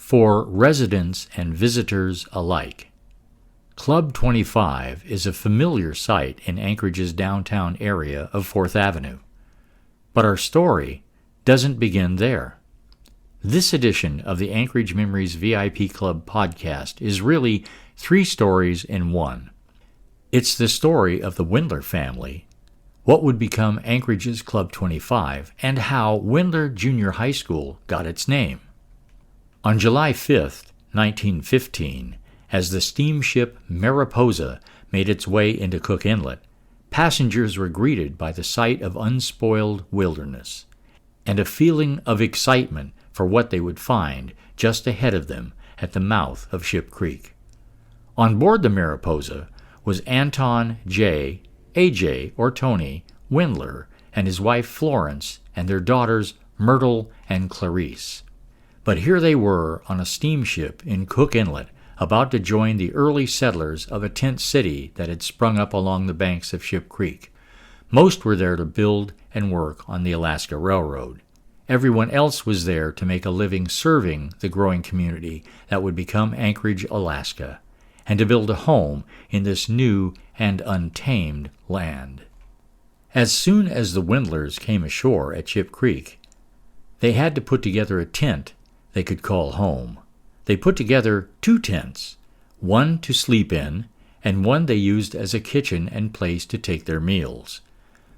for residents and visitors alike. Club 25 is a familiar sight in Anchorage's downtown area of 4th Avenue. But our story doesn't begin there. This edition of the Anchorage Memories VIP Club podcast is really 3 stories in one. It's the story of the Wendler family, what would become Anchorage's Club 25, and how Wendler Junior High School got its name. On July 5th, 1915, as the steamship Mariposa made its way into Cook Inlet, passengers were greeted by the sight of unspoiled wilderness and a feeling of excitement for what they would find just ahead of them at the mouth of Ship Creek. On board the Mariposa was Anton J., AJ, or Tony, Wendler, and his wife Florence, and their daughters Myrtle and Clarice. But here they were on a steamship in Cook Inlet, about to join the early settlers of a tent city that had sprung up along the banks of Ship Creek. Most were there to build and work on the Alaska Railroad. Everyone else was there to make a living serving the growing community that would become Anchorage, Alaska, and to build a home in this new and untamed land. As soon as the Wendlers came ashore at Ship Creek, they had to put together a tent they could call home. They put together 2 tents, one to sleep in, and one they used as a kitchen and place to take their meals.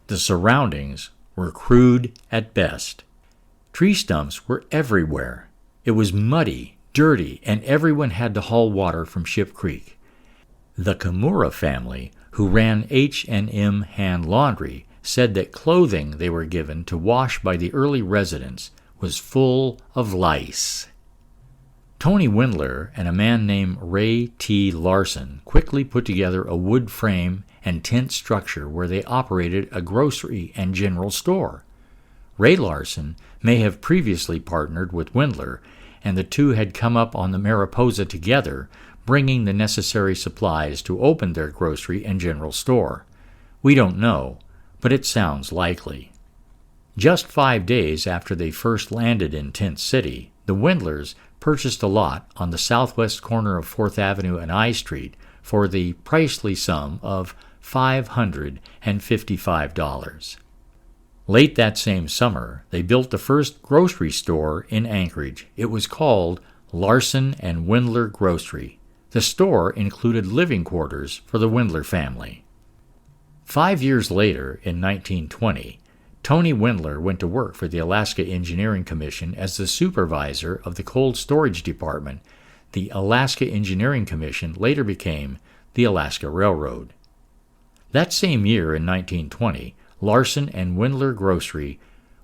The surroundings were crude at best. Tree stumps were everywhere. It was muddy, dirty, and everyone had to haul water from Ship Creek. The Kimura family, who ran H&M Hand Laundry, said that clothing they were given to wash by the early residents was full of lice. Tony Wendler and a man named Ray T. Larson quickly put together a wood frame and tent structure where they operated a grocery and general store. Ray Larson may have previously partnered with Wendler, and the two had come up on the Mariposa together, bringing the necessary supplies to open their grocery and general store. We don't know, but it sounds likely. Just 5 days after they first landed in Tent City, the Wendlers purchased a lot on the southwest corner of 4th Avenue and I Street for the pricely sum of $555. Late that same summer, they built the first grocery store in Anchorage. It was called Larson and Wendler Grocery. The store included living quarters for the Wendler family. 5 years later, in 1920, Tony Wendler went to work for the Alaska Engineering Commission as the supervisor of the cold storage department. The Alaska Engineering Commission later became the Alaska Railroad. That same year, in 1920, Larson and Wendler Grocery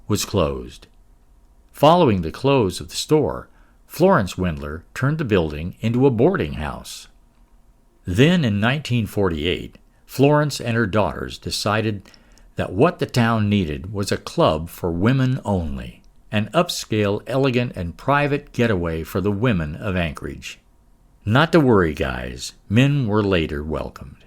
was closed. Following the close of the store, Florence Wendler turned the building into a boarding house. Then, in 1948, Florence and her daughters decided that what the town needed was a club for women only, an upscale, elegant, and private getaway for the women of Anchorage. Not to worry, guys, men were later welcomed.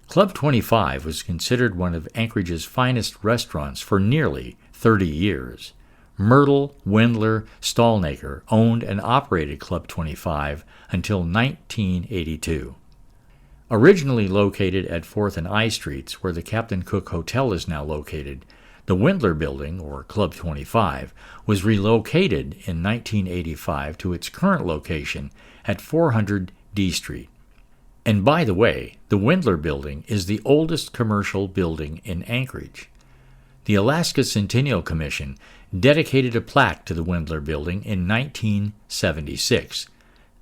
Club 25 was considered one of Anchorage's finest restaurants for nearly 30 years. Myrtle Wendler Stallnaker owned and operated Club 25 until 1982. Originally located at 4th and I Streets, where the Captain Cook Hotel is now located, the Wendler Building, or Club 25, was relocated in 1985 to its current location at 400 D Street. And by the way, the Wendler Building is the oldest commercial building in Anchorage. The Alaska Centennial Commission dedicated a plaque to the Wendler Building in 1976.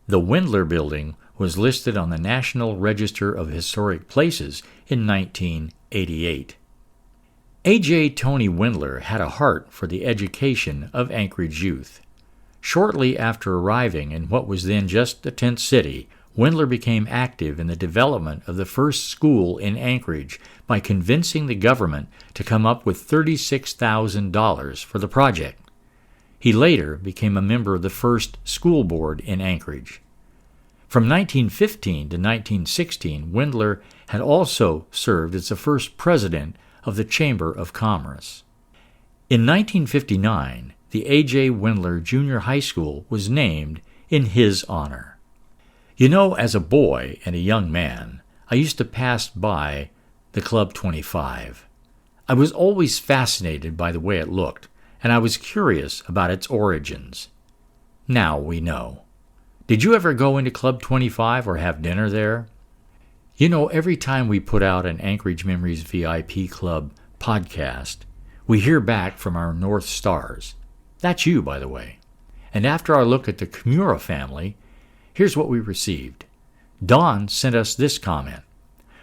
The Wendler Building was listed on the National Register of Historic Places in 1988. A.J. Tony Wendler had a heart for the education of Anchorage youth. Shortly after arriving in what was then just a tent city, Wendler became active in the development of the first school in Anchorage by convincing the government to come up with $36,000 for the project. He later became a member of the first school board in Anchorage. From 1915 to 1916, Wendler had also served as the first president of the Chamber of Commerce. In 1959, the A.J. Wendler Junior High School was named in his honor. You know, as a boy and a young man, I used to pass by the Club 25. I was always fascinated by the way it looked, and I was curious about its origins. Now we know. Did you ever go into Club 25 or have dinner there? You know, every time we put out an Anchorage Memories VIP Club podcast, we hear back from our North Stars. That's you, by the way. And after our look at the Kimura family, here's what we received. Don sent us this comment.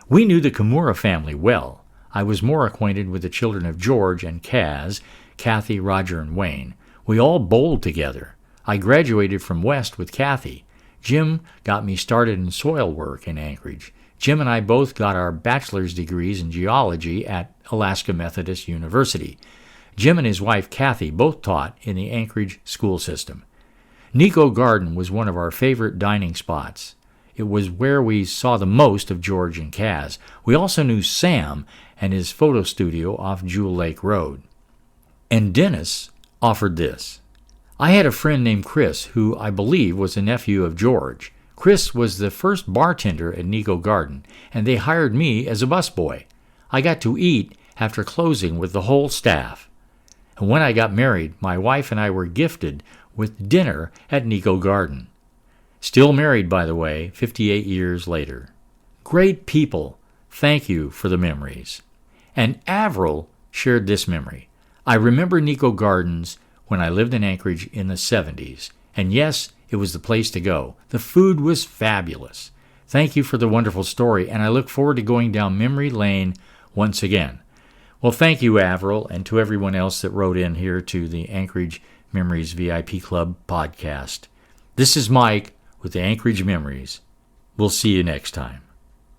We knew the Kimura family well. I was more acquainted with the children of George and Kaz, Kathy, Roger, and Wayne. We all bowled together. I graduated from West with Kathy. Jim got me started in soil work in Anchorage. Jim and I both got our bachelor's degrees in geology at Alaska Methodist University. Jim and his wife Kathy both taught in the Anchorage school system. Nico Garden was one of our favorite dining spots. It was where we saw the most of George and Kaz. We also knew Sam and his photo studio off Jewel Lake Road. And Dennis offered this. I had a friend named Chris who I believe was a nephew of George. Chris was the first bartender at Nico Garden, and they hired me as a busboy. I got to eat after closing with the whole staff. And when I got married, my wife and I were gifted with dinner at Nico Garden. Still married, by the way, 58 years later. Great people, thank you for the memories. And Avril shared this memory. I remember Nico Gardens when I lived in Anchorage in the 70s. And yes, it was the place to go. The food was fabulous. Thank you for the wonderful story, and I look forward to going down memory lane once again. Well, thank you, Avril, and to everyone else that wrote in here to the Anchorage Memories VIP Club podcast. This is Mike with the Anchorage Memories. We'll see you next time.